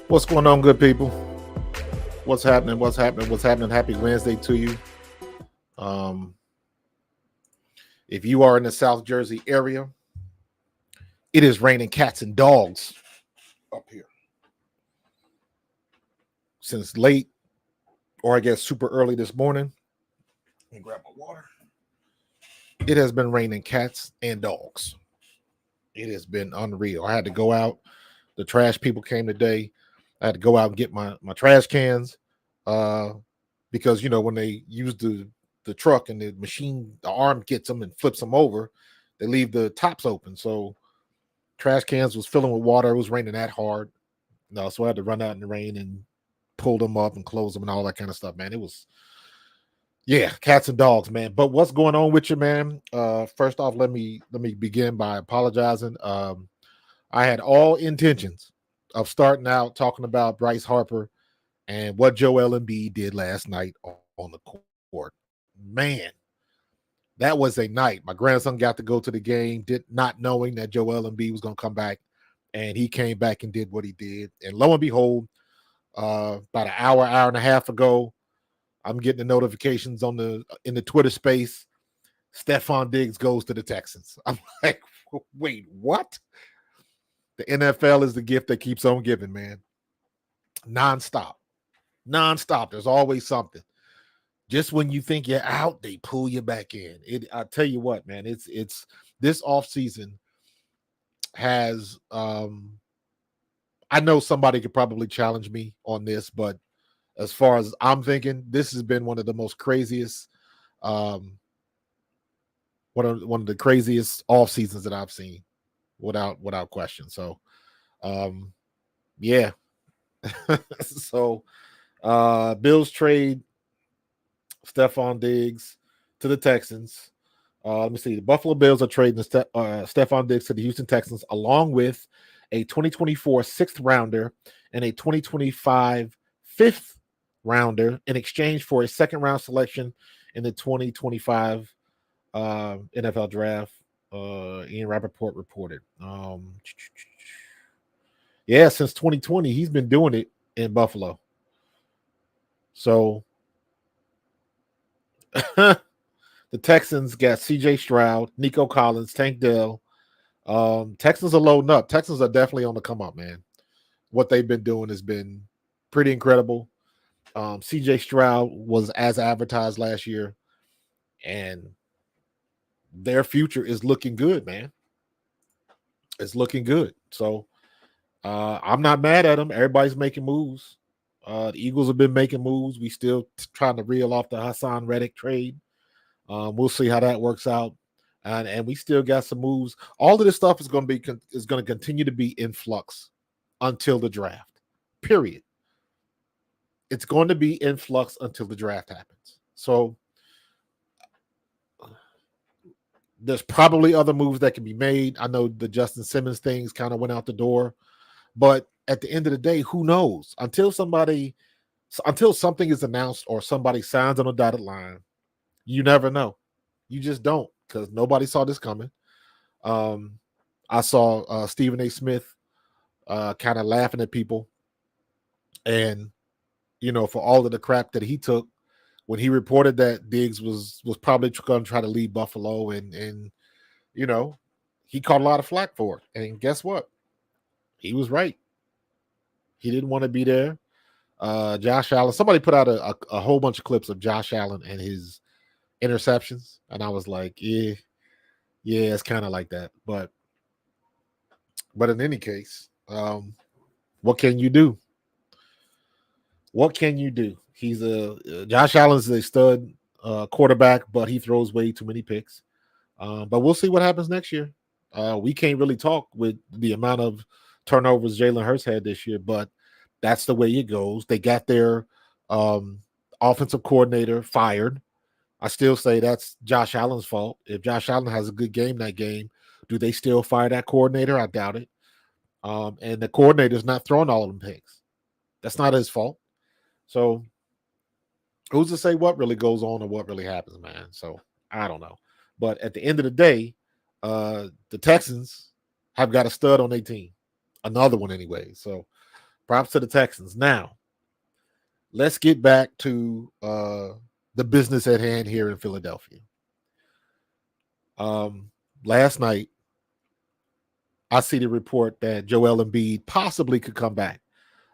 What's going on, good people? What's happening? What's happening? What's happening? Happy Wednesday to you. If you are in the South Jersey area, it is raining cats and dogs up here. Since late, or I guess super early this morning. Let me grab my water. It has been raining cats and dogs. It has been unreal. I had to go out. The trash people came today. I had to go out and get my trash cans because, you know, when they use the truck and the machine, the arm gets them and flips them over, they leave the tops open. So trash cans was filling with water. It was raining that hard. No, so I had to run out in the rain and pull them up and close them and all that kind of stuff, man. It was, yeah, cats and dogs, man. But what's going on with you, man? First off, let me begin by apologizing. I had all intentions of starting out talking about Bryce Harper and what Joel Embiid did last night on the court. Man, that was a night. My grandson got to go to the game, not knowing that Joel Embiid was going to come back, and he came back and did what he did. And lo and behold, about an hour and a half ago, I'm getting the notifications in the Twitter space. Stephon Diggs goes to the Texans. I'm like, wait, what? The NFL is the gift that keeps on giving, man. Nonstop. There's always something. Just when you think you're out, they pull you back in. I tell you what, man, it's this offseason has I know somebody could probably challenge me on this, but as far as I'm thinking, this has been one of the most craziest one of the craziest off seasons that I've seen, without question. So yeah. So Bills trade Stephon Diggs to the Texans. Let me see. The Buffalo Bills are trading Stephon Diggs to the Houston Texans, along with a 2024 sixth rounder and a 2025 fifth rounder in exchange for a second round selection in the 2025 NFL draft. Ian Rappaport reported. Yeah, since 2020, he's been doing it in Buffalo. So the Texans got C.J. Stroud, Nico Collins, Tank Dell. Texans are loading up. Texans are definitely on the come up, man. What they've been doing has been pretty incredible. C.J. Stroud was as advertised last year, and their future is looking good, man. It's looking good. So I'm not mad at them. Everybody's making moves. The Eagles have been making moves. We still trying to reel off the Hassan Reddick trade. We'll see how that works out. And we still got some moves. All of this stuff is going to continue to be in flux until the draft. Period. It's going to be in flux until the draft happens. So there's probably other moves that can be made. I know the Justin Simmons things kind of went out the door, but at the end of the day, who knows? Until something is announced or somebody signs on a dotted line, you never know. You just don't, because nobody saw this coming. I saw Stephen A. Smith kind of laughing at people, and for all of the crap that he took when he reported that Diggs was probably going to try to leave Buffalo, and he caught a lot of flack for it. And guess what? He was right. He didn't want to be there. Josh Allen. Somebody put out a whole bunch of clips of Josh Allen and his interceptions, and I was like, yeah, it's kind of like that. But in any case, what can you do? What can you do? He's Josh Allen's a stud quarterback, but he throws way too many picks. But we'll see what happens next year. We can't really talk with the amount of turnovers Jalen Hurts had this year, but that's the way it goes. They got their offensive coordinator fired. I still say that's Josh Allen's fault. If Josh Allen has a good game that game, do they still fire that coordinator? I doubt it. And the coordinator's not throwing all of them picks. That's not his fault. So who's to say what really goes on or what really happens, man? So I don't know. But at the end of the day, the Texans have got a stud on their team. Another one anyway. So props to the Texans. Now, let's get back to the business at hand here in Philadelphia. Last night, I see the report that Joel Embiid possibly could come back.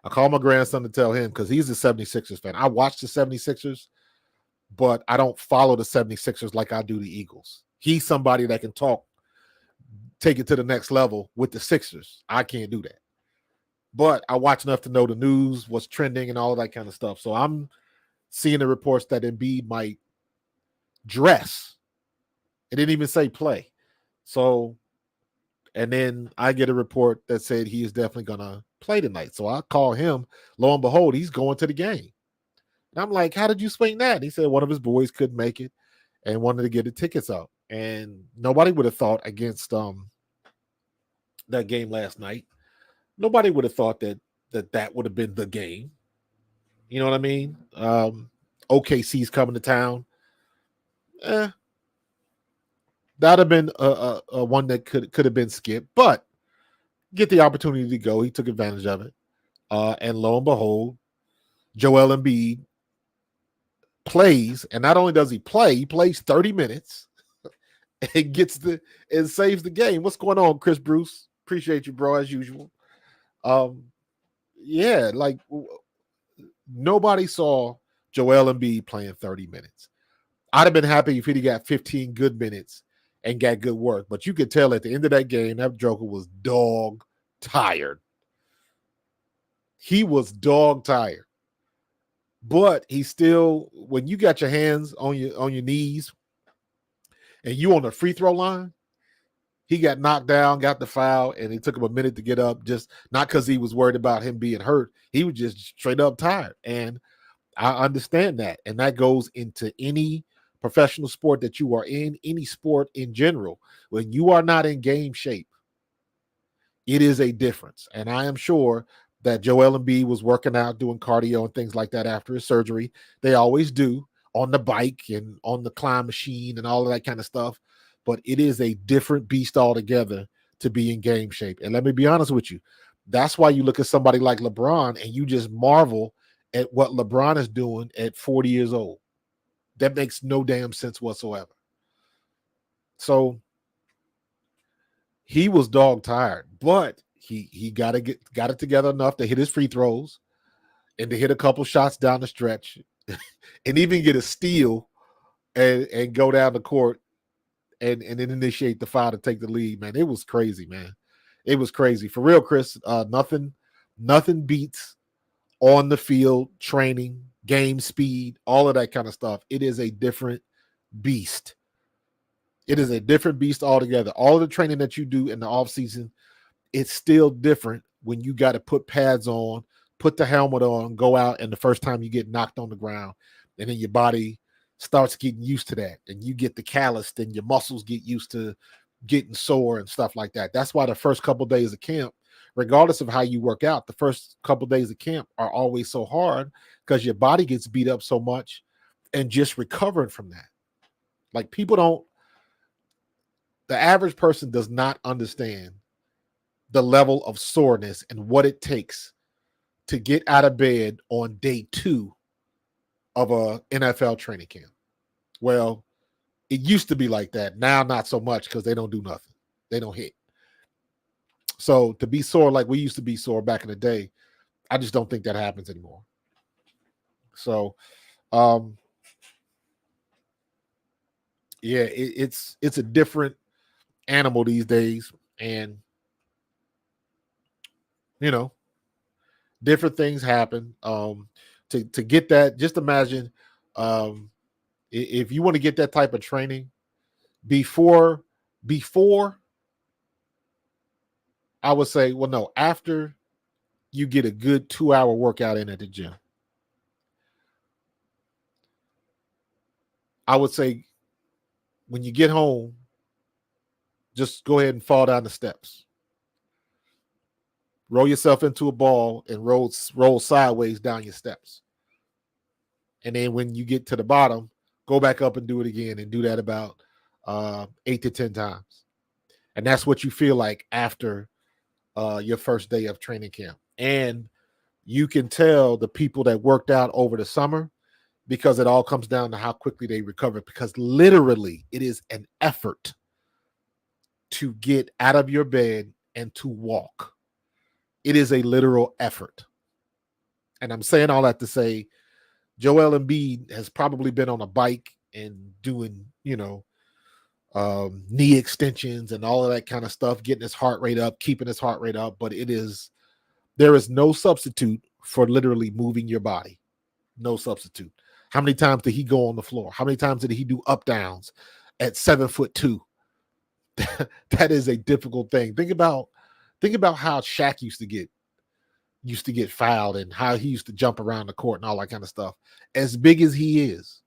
I called my grandson to tell him, because he's a 76ers fan. I watch the 76ers, but I don't follow the 76ers like I do the Eagles. He's somebody that can take it to the next level with the Sixers. I can't do that. But I watch enough to know the news, what's trending, and all of that kind of stuff. So I'm seeing the reports that Embiid might dress. It didn't even say play. So, and then I get a report that said he is definitely going to play tonight. So I call him. Lo and behold, he's going to the game. And I'm like, how did you swing that? And he said one of his boys couldn't make it and wanted to get the tickets up. And nobody would have thought against that game last night. Nobody would have thought that would have been the game. You know what I mean? OKC's coming to town. That'd have been a one that could have been skipped, but get the opportunity to go. He took advantage of it. And lo and behold, Joel Embiid plays, and not only does he play, he plays 30 minutes and saves the game. What's going on, Chris Bruce? Appreciate you, bro, as usual. Yeah, like nobody saw Joel Embiid playing 30 minutes. I'd have been happy if he'd got 15 good minutes and got good work. But you could tell at the end of that game, that Joker was dog tired. He was dog tired. But he still, when you got your hands on your knees and you on the free throw line, he got knocked down, got the foul, and it took him a minute to get up, just not because he was worried about him being hurt. He was just straight up tired. And I understand that. And that goes into any professional sport that you are in, any sport in general. When you are not in game shape, it is a difference. And I am sure that Joel Embiid was working out, doing cardio and things like that after his surgery. They always do, on the bike and on the climb machine and all of that kind of stuff. But it is a different beast altogether to be in game shape. And let me be honest with you. That's why you look at somebody like LeBron and you just marvel at what LeBron is doing at 40 years old. That makes no damn sense whatsoever. So he was dog tired, but he got it together enough to hit his free throws and to hit a couple shots down the stretch and even get a steal and go down the court and then initiate the foul to take the lead, man. It was crazy, man. It was crazy. For real, Chris. Nothing beats on the field training, game speed, all of that kind of stuff. It is a different beast. It is a different beast altogether. All of the training that you do in the offseason, it's still different when you got to put pads on, put the helmet on, go out, and the first time you get knocked on the ground, and then your body starts getting used to that, and you get the calloused, and your muscles get used to getting sore and stuff like that. That's why the first couple of days of camp, regardless of how you work out, the first couple of days of camp are always so hard because your body gets beat up so much, and just recovering from that. Like, the average person does not understand the level of soreness and what it takes to get out of bed on day 2 of a NFL training camp. Well, it used to be like that. Now, not so much because they don't do nothing. They don't hit. So to be sore like we used to be sore back in the day, I just don't think that happens anymore. So, yeah, it's a different animal these days, and different things happen. To get that, just imagine, if you want to get that type of training before I would say, well, no, after you get a good 2-hour workout in at the gym, I would say when you get home, just go ahead and fall down the steps. Roll yourself into a ball and roll sideways down your steps. And then when you get to the bottom, go back up and do it again, and do that about 8 to 10 times. And that's what you feel like after your first day of training camp. And you can tell the people that worked out over the summer, because it all comes down to how quickly they recover, because literally it is an effort to get out of your bed and to walk. It is a literal effort. And I'm saying all that to say, Joel Embiid has probably been on a bike and doing, knee extensions and all of that kind of stuff, getting his heart rate up, keeping his heart rate up. But there is no substitute for literally moving your body. No substitute. How many times did he go on the floor? How many times did he do up downs at 7'2"? That is a difficult thing. Think about how Shaq used to get fouled, and how he used to jump around the court and all that kind of stuff. As big as he is,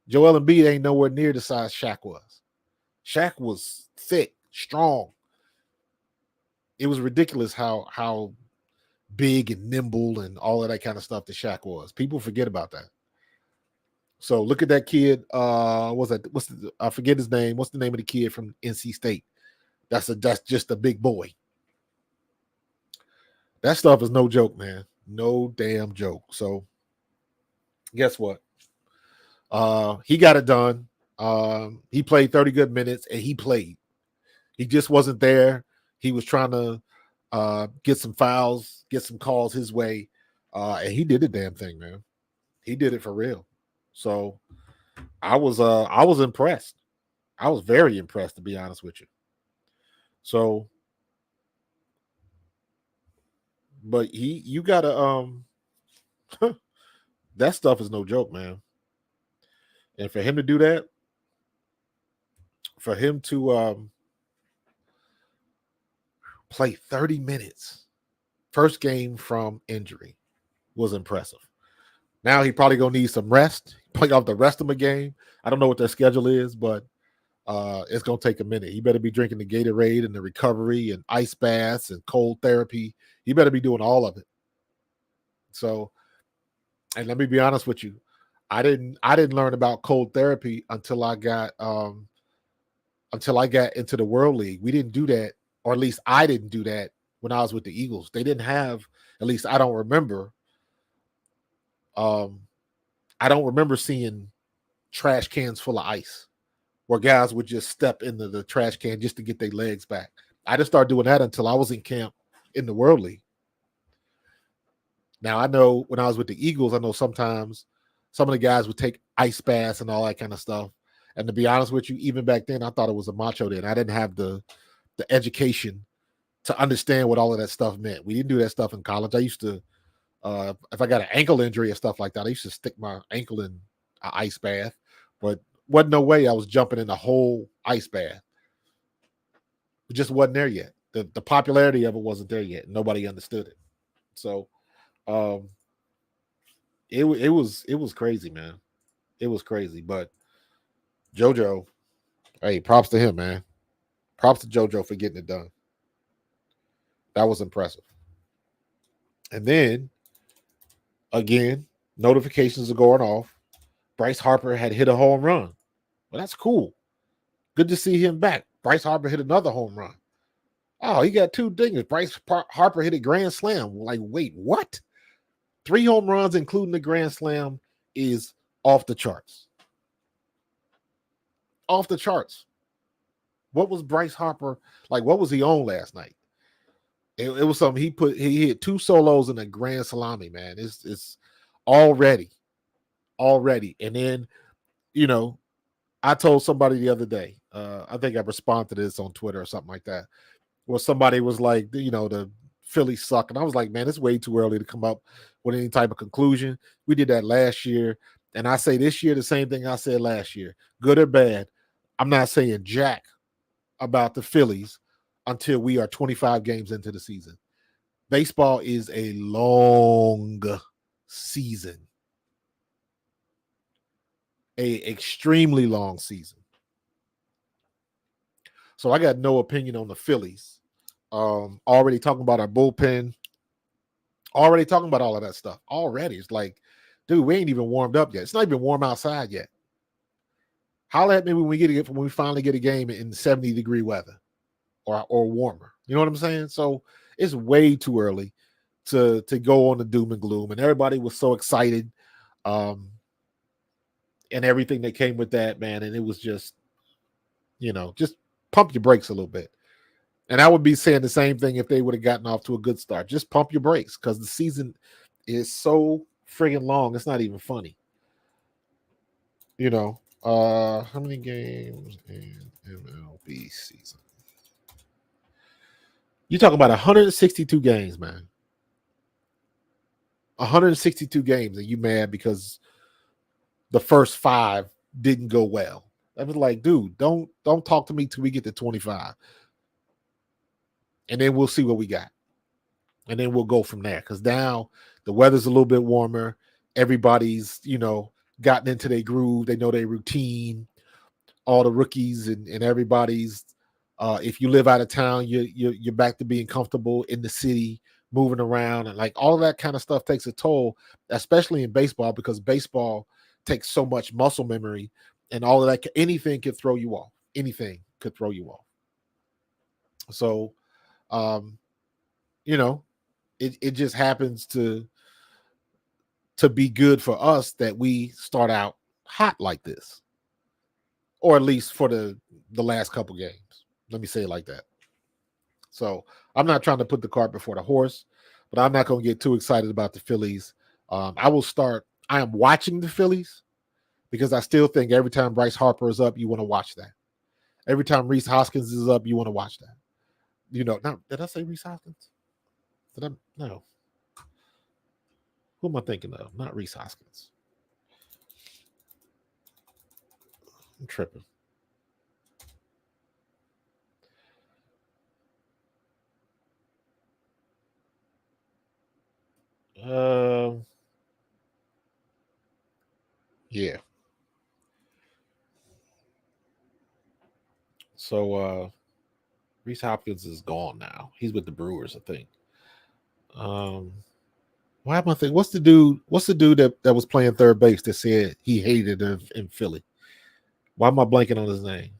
Joel Embiid ain't nowhere near the size Shaq was. Shaq was thick, strong. It was ridiculous how big and nimble and all of that kind of stuff that Shaq was. People forget about that. So look at that kid. I forget his name. What's the name of the kid from NC State? That's just a big boy. That stuff is no joke, man. No damn joke. So guess what? He got it done. He played 30 good minutes, and he played. He just wasn't there. He was trying to get some fouls, get some calls his way, and he did the damn thing, man. He did it for real. So I was impressed. I was very impressed, to be honest with you. So, but you gotta that stuff is no joke, man. And for him to do that, for him to play 30 minutes, first game from injury, was impressive. Now he probably gonna need some rest, play off the rest of the game. I don't know what their schedule is, but it's gonna take a minute. He better be drinking the Gatorade and the recovery and ice baths and cold therapy. He better be doing all of it. So, and let me be honest with you, I didn't learn about cold therapy until I got into the World League. We didn't do that, or at least I didn't do that when I was with the Eagles. They didn't have, at least I don't remember. I don't remember seeing trash cans full of ice where guys would just step into the trash can just to get their legs back. I didn't start doing that until I was in camp in the World League. Now, I know when I was with the Eagles, I know sometimes some of the guys would take ice baths and all that kind of stuff. And to be honest with you, even back then, I thought it was a macho then. I didn't have the education to understand what all of that stuff meant. We didn't do that stuff in college. I used to, if I got an ankle injury or stuff like that, I used to stick my ankle in an ice bath, but wasn't no way I was jumping in the whole ice bath. It just wasn't there yet. The popularity of it wasn't there yet. Nobody understood it. So it was crazy, man. It was crazy. But JoJo, hey, props to him, man. Props to JoJo for getting it done. That was impressive. And then again, notifications are going off. Bryce Harper had hit a home run. Well, that's cool. Good to see him back. Bryce Harper hit another home run. Oh, he got 2 dingers. Bryce Harper hit a grand slam. Like, wait, what? 3 home runs, including the grand slam, is off the charts. Off the charts. What was Bryce Harper like? What was he on last night? It was something he hit 2 solos in a grand salami, man. It's already. And then, I told somebody the other day, I think I responded to this on Twitter or something like that, where somebody was like, the Phillies suck. And I was like, man, it's way too early to come up with any type of conclusion. We did that last year. And I say this year the same thing I said last year. Good or bad, I'm not saying jack about the Phillies until we are 25 games into the season. Baseball is a long season. A extremely long season. So I got no opinion on the Phillies. Already talking about our bullpen. Already talking about all of that stuff. Already. It's like, dude, we ain't even warmed up yet. It's not even warm outside yet. Holler at me when we finally get a game in 70-degree weather or warmer. You know what I'm saying? So it's way too early to go on the doom and gloom. And everybody was so excited. And everything that came with that, man. And it was just, just pump your brakes a little bit. And I would be saying the same thing if they would have gotten off to a good start. Just pump your brakes because the season is so friggin' long. It's not even funny. How many games in MLB season? You talking about 162 games, man. 162 games, and you mad because the first 5 didn't go well. I was like, dude, don't talk to me till we get to 25. And then we'll see what we got. And then we'll go from there. Because now the weather's a little bit warmer. Everybody's, gotten into their groove. They know their routine. All the rookies and everybody's, if you live out of town, you're back to being comfortable in the city, moving around. And like all of that kind of stuff takes a toll, especially in baseball, because baseball takes so much muscle memory and all of that. Anything could throw you off. Anything could throw you off. So, it just happens to be good for us that we start out hot like this, or at least for the last couple games. Let me say it like that. So I'm not trying to put the cart before the horse, but I'm not going to get too excited about the Phillies. I am watching the Phillies because I still think every time Bryce Harper is up, you want to watch that. Every time Rhys Hoskins is up, you want to watch that. Now, did I say Rhys Hoskins? No. Who am I thinking of? Not Rhys Hoskins. I'm tripping. Yeah. So Rhys Hopkins is gone now. He's with the Brewers, I think. Why am I thinking? What's the dude that was playing third base that said he hated him in Philly? Why am I blanking on his name?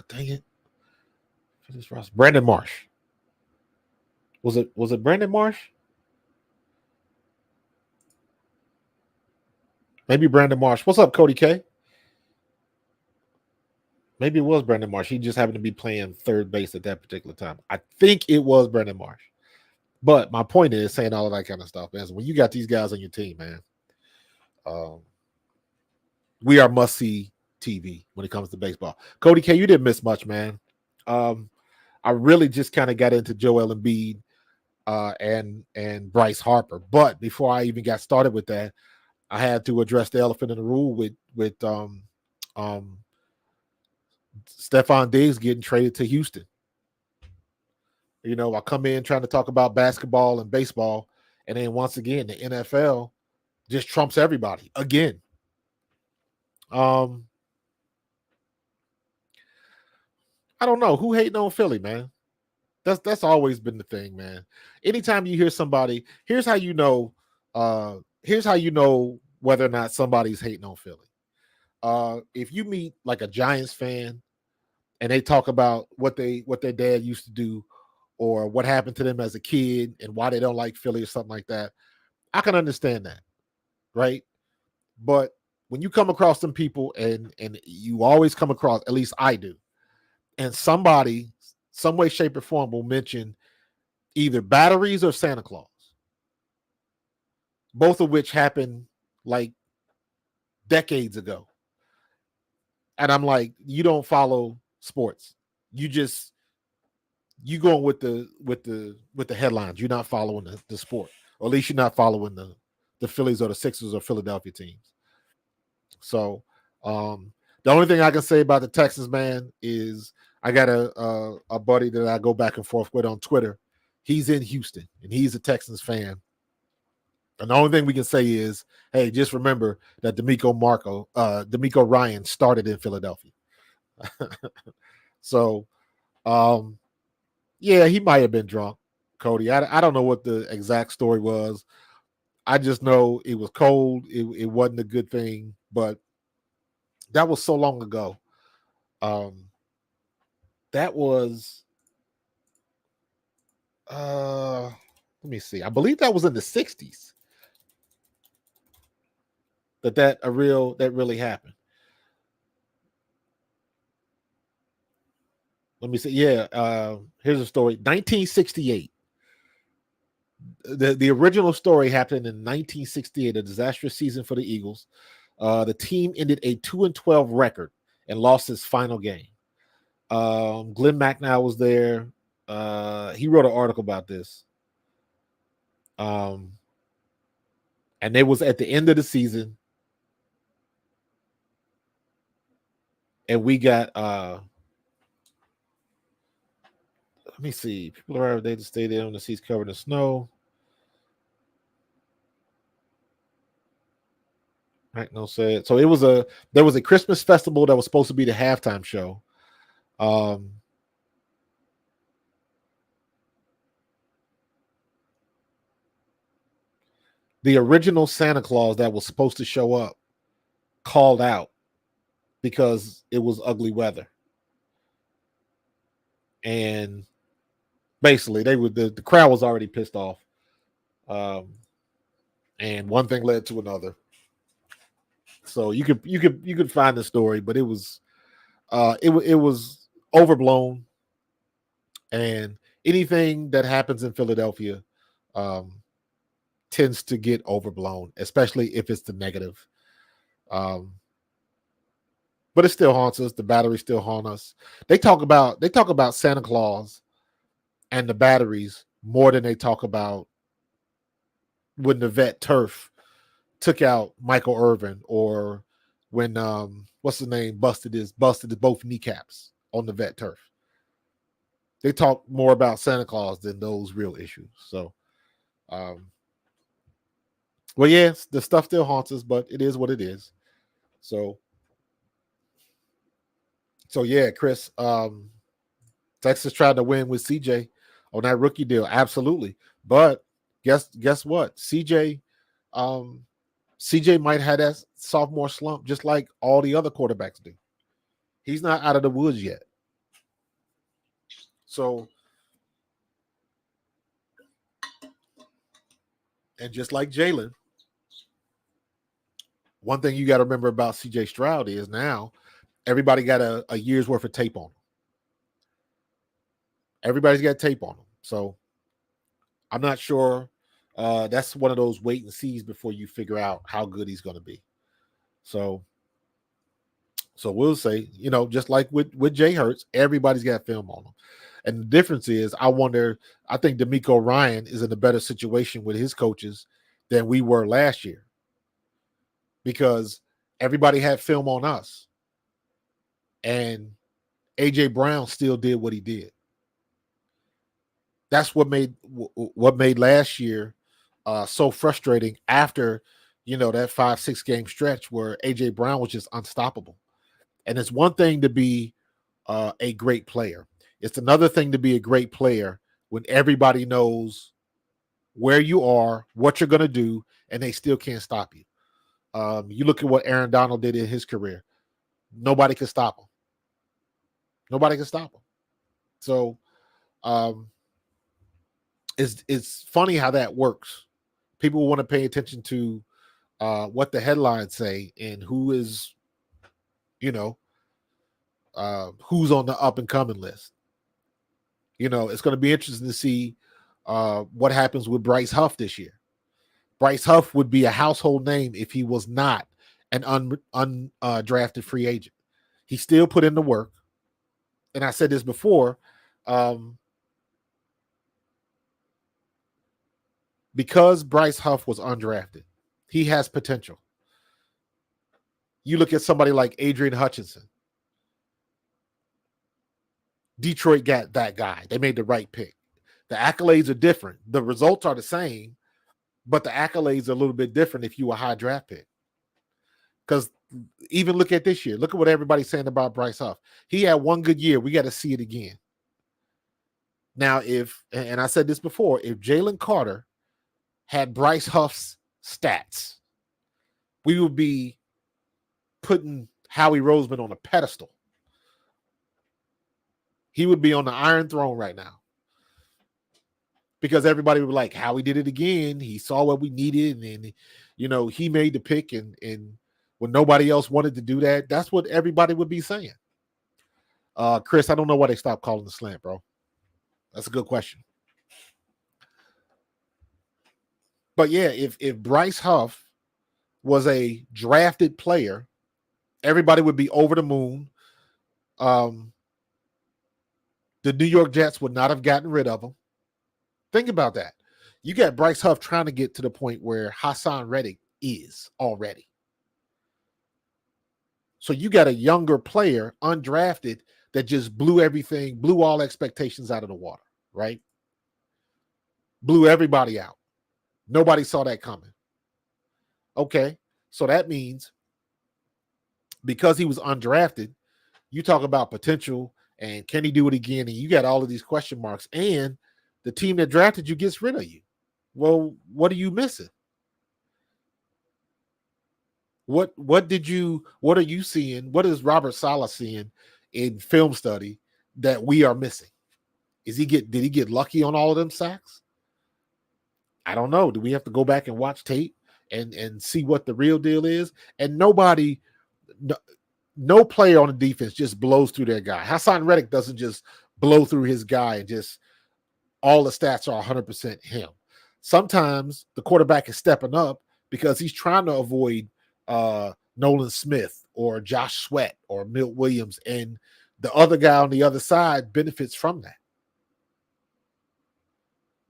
Dang it. Brandon Marsh. Was it Brandon Marsh? Maybe Brandon Marsh. What's up, Cody K? Maybe it was Brandon Marsh. He just happened to be playing third base at that particular time. I think it was Brandon Marsh. But my point is saying all of that kind of stuff, man. When you got these guys on your team, man, Um, we are must see TV when it comes to baseball. Cody K, you didn't miss much, man. I really just kind of got into Joel Embiid and Bryce Harper. But before I even got started with that, I had to address the elephant in the room with Stephon Diggs getting traded to Houston. I come in trying to talk about basketball and baseball, and then once again, the NFL just trumps everybody again. I don't know who hating on Philly, man. That's always been the thing, man. Anytime you hear somebody, here's how you know whether or not somebody's hating on Philly. If you meet like a Giants fan and they talk about what their dad used to do or what happened to them as a kid and why they don't like Philly or something like that, I can understand that, right? But when you come across some people and you always come across, at least I do, and somebody, some way, shape, or form will mention either batteries or Santa Claus, both of which happened like decades ago. And I'm like, you don't follow sports. You going with the headlines. You're not following the sport. Or at least you're not following the Phillies or the Sixers or Philadelphia teams. So the only thing I can say about the Texans, man, is I got a buddy that I go back and forth with on Twitter. He's in Houston and he's a Texans fan. And the only thing we can say is, hey, just remember that D'Amico Ryan started in Philadelphia. So, yeah, he might have been drunk, Cody. I don't know what the exact story was. I just know it was cold. It wasn't a good thing, but that was so long ago. That was, let me see. I believe that was in the 60s that really happened. Let me see. Yeah, here's a story. 1968. The original story happened in 1968, a disastrous season for the Eagles. The team ended a 2-12 record and lost its final game. Glenn McNow was there. He wrote an article about this. And it was at the end of the season. And we got let me see. People arrived at the stadium, the seats covered in snow. Right, no said. So there was a Christmas festival that was supposed to be the halftime show. The original Santa Claus that was supposed to show up called out because it was ugly weather. And basically the crowd was already pissed off. And one thing led to another. So you could find the story, but it was overblown. And anything that happens in Philadelphia tends to get overblown, especially if it's the negative. But it still haunts us. The batteries still haunt us. They talk about Santa Claus and the batteries more than they talk about when the vet turf took out Michael Irvin, or when what's his name busted both kneecaps on the vet turf. They talk more about Santa Claus than those real issues. So well, yes, the stuff still haunts us, but it is what it is. So yeah, Chris, Texas tried to win with CJ on that rookie deal, absolutely. But guess what? CJ might have that sophomore slump just like all the other quarterbacks do. He's not out of the woods yet. So, and just like Jalen, one thing you got to remember about CJ Stroud is now everybody got a year's worth of tape on him. Everybody's got tape on him. So I'm not sure That's one of those wait and sees before you figure out how good he's going to be. So we'll say, just like with Jay Hurts, everybody's got film on him. And the difference is, I think D'Amico Ryan is in a better situation with his coaches than we were last year, because everybody had film on us. And A.J. Brown still did what he did. That's what made last year so frustrating after, that 5-6 game stretch where A.J. Brown was just unstoppable. And it's one thing to be a great player. It's another thing to be a great player when everybody knows where you are, what you're going to do, and they still can't stop you. You look at what Aaron Donald did in his career. Nobody could stop him. Nobody can stop him. So it's funny how that works. People want to pay attention to what the headlines say and who is, who's on the up and coming list. It's going to be interesting to see what happens with Bryce Huff this year. Bryce Huff would be a household name if he was not an undrafted free agent. He still put in the work. And I said this before, because Bryce Huff was undrafted, he has potential. You look at somebody like Adrian Hutchinson. Detroit got that guy. They made the right pick. The accolades are different. The results are the same, but the accolades are a little bit different if you were a high draft pick. Because even look at this year. Look at what everybody's saying about Bryce Huff. He had one good year. We got to see it again. Now, and I said this before, if Jalen Carter had Bryce Huff's stats, we would be putting Howie Roseman on a pedestal. He would be on the Iron Throne right now. Because everybody would be like, Howie did it again. He saw what we needed, and he made the pick, and when nobody else wanted to do that, that's what everybody would be saying. Chris, I don't know why they stopped calling the slant, bro. That's a good question. But yeah, if Bryce Huff was a drafted player, everybody would be over the moon. The New York Jets would not have gotten rid of him. Think about that. You got Bryce Huff trying to get to the point where Hassan Reddick is already. So you got a younger player, undrafted, that just blew all expectations out of the water, right? Blew everybody out. Nobody saw that coming. Okay, so that means because he was undrafted, you talk about potential and can he do it again? And you got all of these question marks, and the team that drafted you gets rid of you. Well, what are you missing? What are you seeing? What is Robert Saleh seeing in film study that we are missing? Did he get lucky on all of them sacks? I don't know. Do we have to go back and watch tape and see what the real deal is? And no player on the defense just blows through their guy. Hassan Reddick doesn't just blow through his guy and just all the stats are 100% him. Sometimes the quarterback is stepping up because he's trying to avoid Nolan Smith or Josh Sweat or Milt Williams, and the other guy on the other side benefits from that.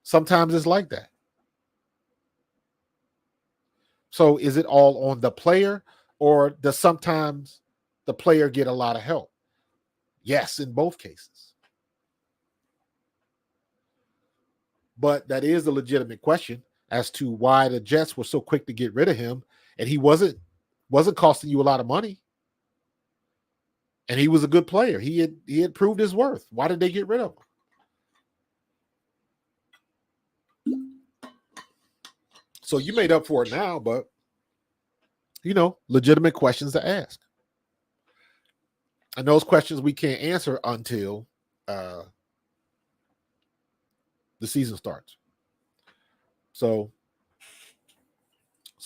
Sometimes it's like that. So is it all on the player, or does sometimes the player get a lot of help? Yes, in both cases. But that is a legitimate question as to why the Jets were so quick to get rid of him, and he wasn't costing you a lot of money. And he was a good player. He had proved his worth. Why did they get rid of him? So you made up for it now, but legitimate questions to ask. And those questions we can't answer until the season starts. So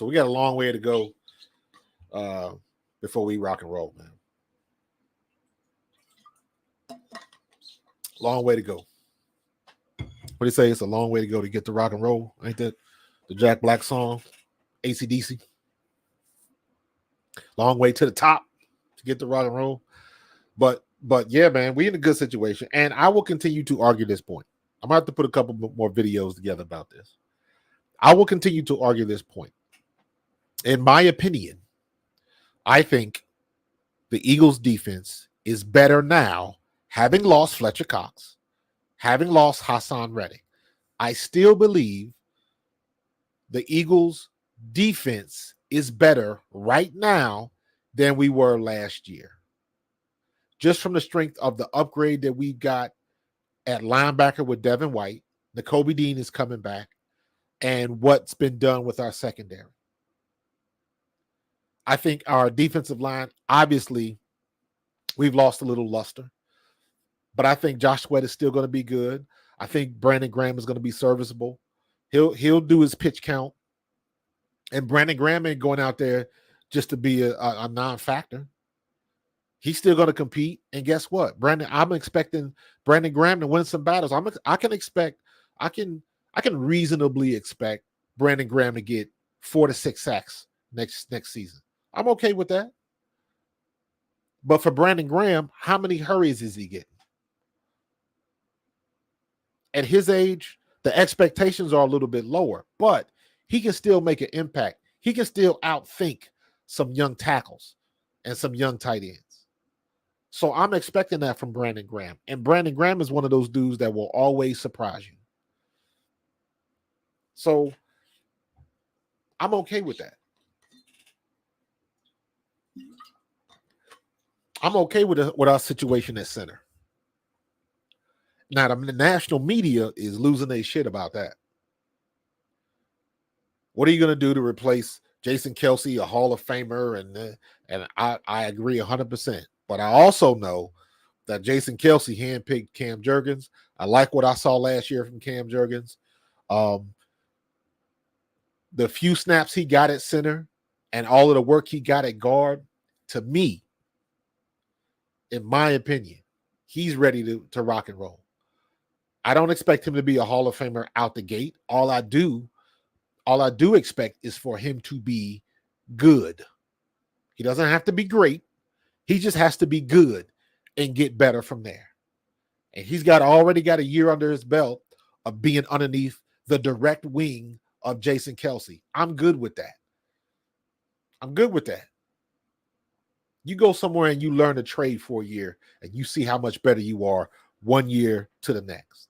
we got a long way to go before we rock and roll, man. Long way to go. What do you say? It's a long way to go to get to rock and roll, ain't that? The Jack Black song, AC/DC. Long way to the top to get to rock and roll. But yeah, man, we in a good situation. And I will continue to argue this point. I'm going to have to put a couple more videos together about this. I will continue to argue this point. In my opinion, I think the Eagles defense is better now, having lost Fletcher Cox, having lost Hassan Reddick. I still believe the Eagles defense is better right now than we were last year. Just from the strength of the upgrade that we've got at linebacker with Devin White, Nakobe Dean is coming back, and what's been done with our secondary. I think our defensive line, obviously, we've lost a little luster, but I think Josh Sweat is still going to be good. I think Brandon Graham is going to be serviceable. He'll do his pitch count, and Brandon Graham ain't going out there just to be a non-factor. He's still going to compete, and guess what, I'm expecting Brandon Graham to win some battles. I can reasonably expect Brandon Graham to get 4 to 6 sacks next season. I'm okay with that. But for Brandon Graham, how many hurries is he getting? At his age, the expectations are a little bit lower, but he can still make an impact. He can still outthink some young tackles and some young tight ends. So I'm expecting that from Brandon Graham. And Brandon Graham is one of those dudes that will always surprise you. So I'm okay with that. I'm okay with our situation at center. Now, the national media is losing their shit about that. What are you going to do to replace Jason Kelce, a Hall of Famer? And I agree 100%. But I also know that Jason Kelce handpicked Cam Jurgens. I like what I saw last year from Cam Jurgens. The few snaps he got at center and all of the work he got at guard, to me, in my opinion, he's ready to rock and roll. I don't expect him to be a Hall of Famer out the gate. All I do expect is for him to be good. He doesn't have to be great. He just has to be good and get better from there. And he's already got a year under his belt of being underneath the direct wing of Jason Kelce. I'm good with that. You go somewhere and you learn a trade for a year and you see how much better you are 1 year to the next.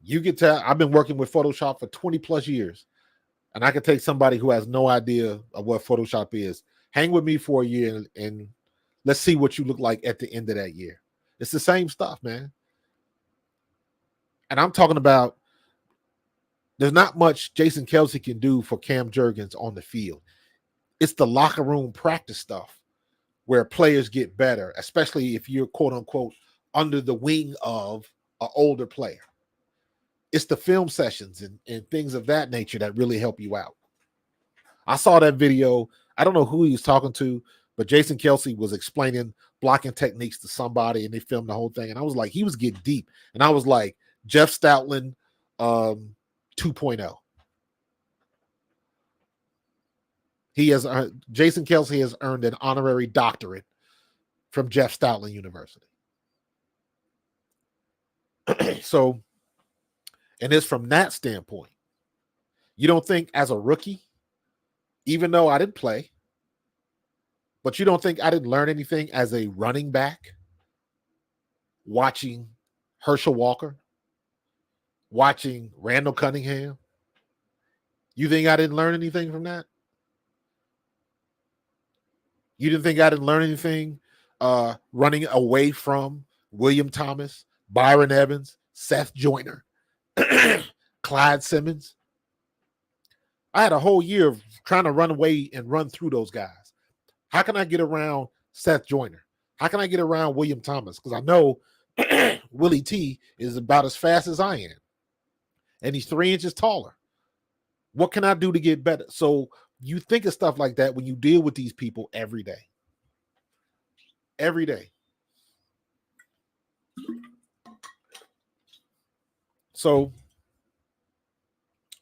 You can tell I've been working with Photoshop for 20 plus years, and I can take somebody who has no idea of what Photoshop is, hang with me for a year, and let's see what you look like at the end of that year. It's the same stuff, man. And I'm talking about there's not much Jason Kelce can do for Cam Jurgens on the field. It's the locker room practice stuff where players get better, especially if you're, quote unquote, under the wing of an older player. It's the film sessions and things of that nature that really help you out. I saw that video. I don't know who he was talking to, but Jason Kelce was explaining blocking techniques to somebody, and they filmed the whole thing. And I was like, he was getting deep. And I was like, Jeff Stoutland 2.0. Jason Kelce has earned an honorary doctorate from Jeff Stoutland University. So, and it's from that standpoint. You don't think as a rookie, even though I didn't play, but you don't think I didn't learn anything as a running back watching Herschel Walker, watching Randall Cunningham? You think I didn't learn anything from that? You didn't think I didn't learn anything running away from William Thomas, Byron Evans, Seth Joyner, Clyde Simmons? I had a whole year of trying to run away and run through those guys. How can I get around Seth Joyner? How can I get around William Thomas? Because I know Willie T is about as fast as I am. And he's 3 inches taller. What can I do to get better? So you think of stuff like that when you deal with these people every day. Every day. So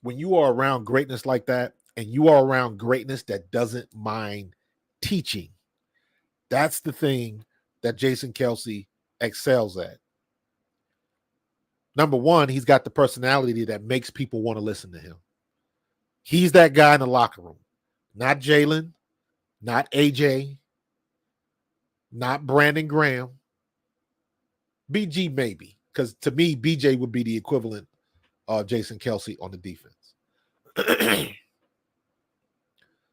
when you are around greatness like that, and you are around greatness that doesn't mind teaching, that's the thing that Jason Kelce excels at. Number one, he's got the personality that makes people want to listen to him. He's that guy in the locker room. Not Jalen, not AJ, not Brandon Graham. BG maybe, because to me, BJ would be the equivalent of Jason Kelce on the defense.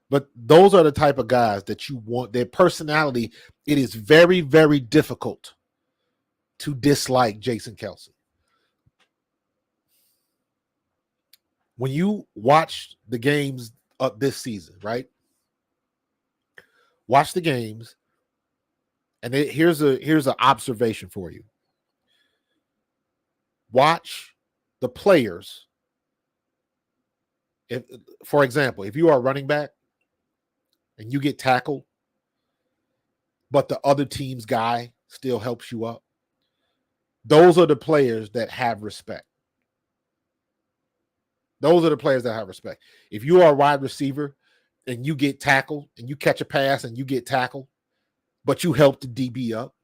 But those are the type of guys that you want. Their personality, it is very, very difficult to dislike Jason Kelce. When you watch the games of this season, right? Watch the games, and here's an observation for you. Watch the players. If, for example, if you are a running back and you get tackled, but the other team's guy still helps you up, those are the players that have respect. Those are the players that have respect. If you are a wide receiver and you get tackled and you catch a pass and you get tackled, but you help the DB up,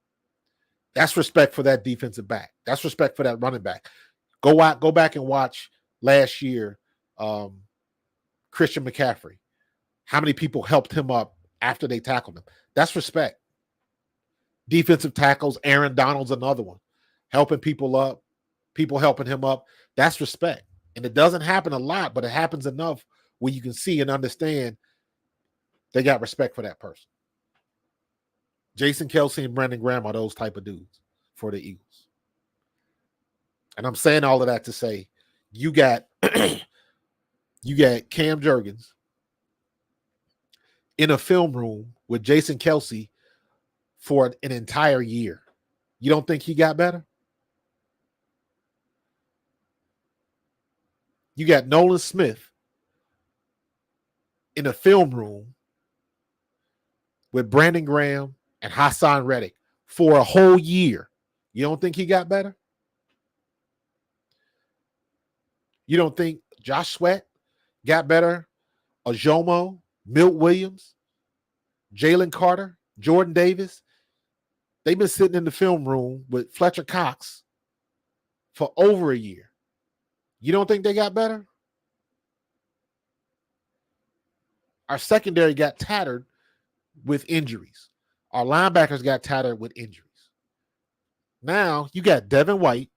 that's respect for that defensive back. That's respect for that running back. Go back and watch last year, Christian McCaffrey. How many people helped him up after they tackled him? That's respect. Defensive tackles, Aaron Donald's another one. Helping people up, people helping him up. That's respect. And it doesn't happen a lot, but it happens enough where you can see and understand they got respect for that person. Jason Kelce and Brandon Graham are those type of dudes for the Eagles. And I'm saying all of that to say you got you got Cam Jurgens in a film room with Jason Kelce for an entire year. You don't think he got better? You got Nolan Smith in a film room with Brandon Graham and Hassan Reddick for a whole year. You don't think he got better? You don't think Josh Sweat got better? Ajomo, Milt Williams, Jalen Carter, Jordan Davis. They've been sitting in the film room with Fletcher Cox for over a year. You don't think they got better? Our secondary got tattered with injuries. Our linebackers got tattered with injuries. Now you got Devin White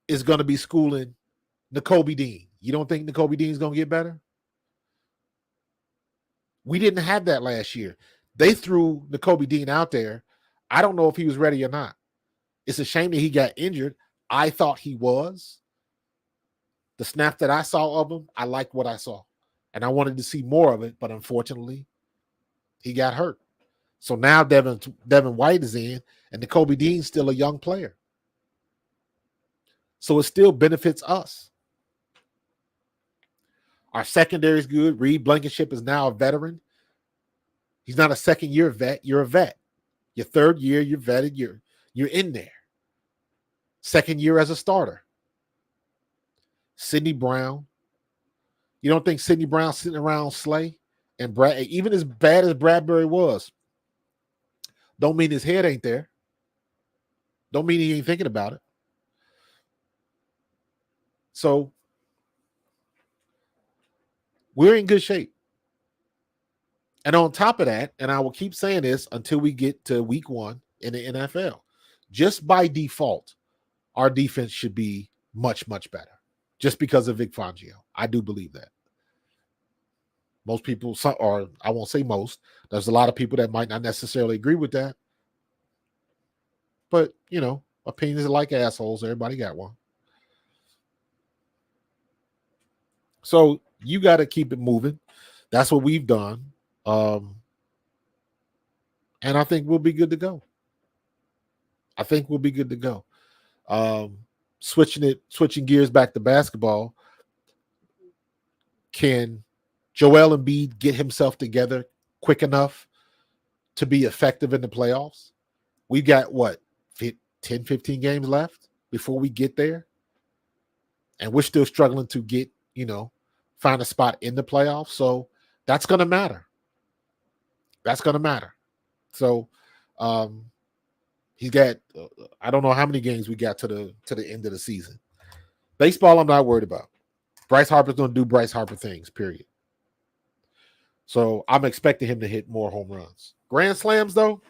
is going to be schooling Nakobe Dean. You don't think Nakobe Dean is going to get better? We didn't have that last year. They threw Nakobe Dean out there. I don't know if he was ready or not. It's a shame that he got injured. I thought he was. The snap that I saw of him, I liked what I saw. And I wanted to see more of it, but unfortunately, he got hurt. So now Devin White is in, and Nakobe Dean's still a young player. So it still benefits us. Our secondary is good. Reed Blankenship is now a veteran. He's not a second-year vet. You're a vet. Your third year, you're vetted. You're in there. Second year as a starter. Sidney Brown. You don't think Sidney Brown's sitting around Slay and Brad, even as bad as Bradbury was, don't mean his head ain't there. Don't mean he ain't thinking about it. So we're in good shape. And on top of that, and I will keep saying this until we get to week 1 in the NFL, just by default, our defense should be much, much better just because of Vic Fangio. I do believe that. Most people, or I won't say most, there's a lot of people that might not necessarily agree with that. But, you know, opinions are like assholes. Everybody got one. So you got to keep it moving. That's what we've done. And I think we'll be good to go. Switching gears back to basketball. Can Joel Embiid get himself together quick enough to be effective in the playoffs? We've got 10, 15 games left before we get there. and we're still struggling to get, find a spot in the playoffs. So that's going to matter. That's going to matter. So he's got, I don't know how many games we got to the end of the season. Baseball, I'm not worried about. Bryce Harper's going to do Bryce Harper things, period. So I'm expecting him to hit more home runs. Grand slams, though,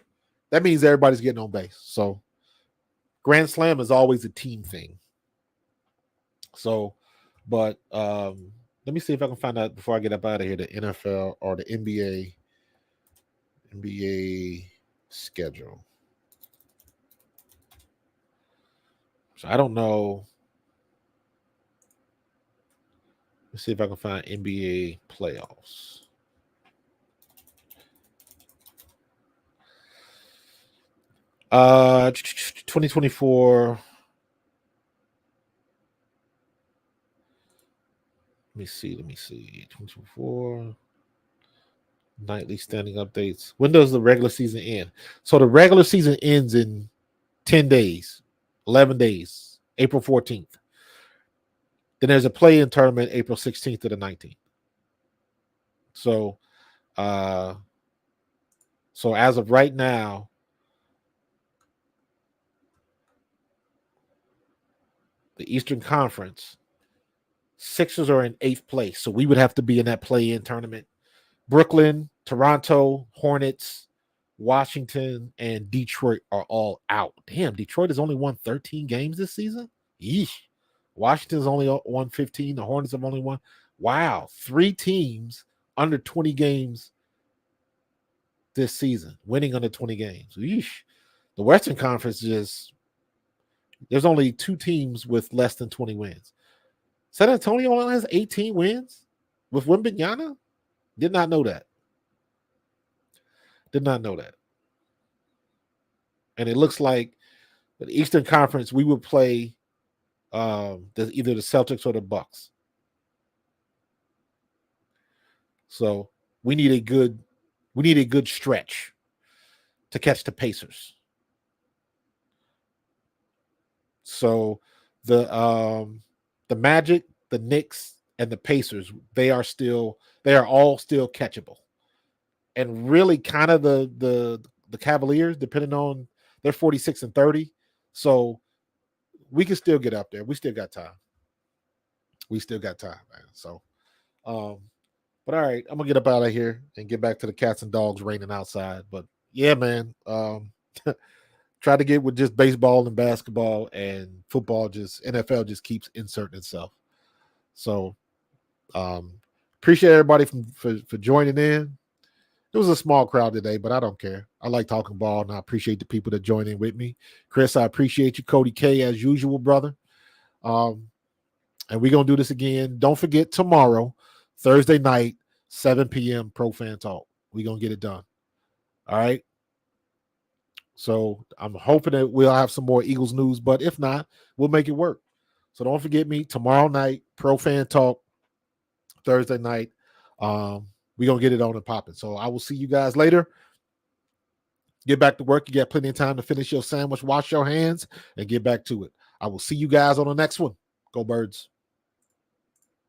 that means everybody's getting on base. So grand slam is always a team thing. So, but let me see if I can find out before I get up out of here the NFL or the NBA schedule. So I don't know. Let's see if I can find NBA playoffs. Uh, 2024. Let me see. 2024 nightly standing updates. When does the regular season end? So the regular season ends in 10 days, 11 days, April 14th. Then there's a play-in tournament April 16th to the 19th. So, so as of right now, the Eastern Conference, Sixers are in 8th place. So we would have to be in that play-in tournament. Brooklyn, Toronto, Hornets, Washington, and Detroit are all out. Damn, Detroit has only won 13 games this season? Yeesh. Washington's only won 15. The Hornets have only won. Wow. 3 teams under 20 games this season, winning under 20 games. Yeesh. The Western Conference there's only 2 teams with less than 20 wins. San Antonio only has 18 wins with Wembanyama? Did not know that. And it looks like the Eastern Conference, we would play either the Celtics or the Bucks. So we need a good stretch to catch the Pacers. So the Magic, the Knicks, and the Pacers, they are all still catchable. And really kind of the Cavaliers, depending on, they're 46-30. So we can still get up there. We still got time. Man. So but all right, I'm gonna get up out of here and get back to the cats and dogs raining outside. But yeah, man. Try to get with just baseball and basketball and football, just NFL just keeps inserting itself. So appreciate everybody for joining in. It was a small crowd today, but I don't care. I like talking ball, and I appreciate the people that join in with me. Chris, I appreciate you. Cody K, as usual, brother. And we're going to do this again. Don't forget, tomorrow, Thursday night, 7 p.m., Pro Fan Talk. We're going to get it done. All right? So I'm hoping that we'll have some more Eagles news, but if not, we'll make it work. So don't forget me, tomorrow night, Pro Fan Talk, Thursday night. We're going to get it on and popping. So I will see you guys later. Get back to work. You got plenty of time to finish your sandwich, wash your hands, and get back to it. I will see you guys on the next one. Go Birds.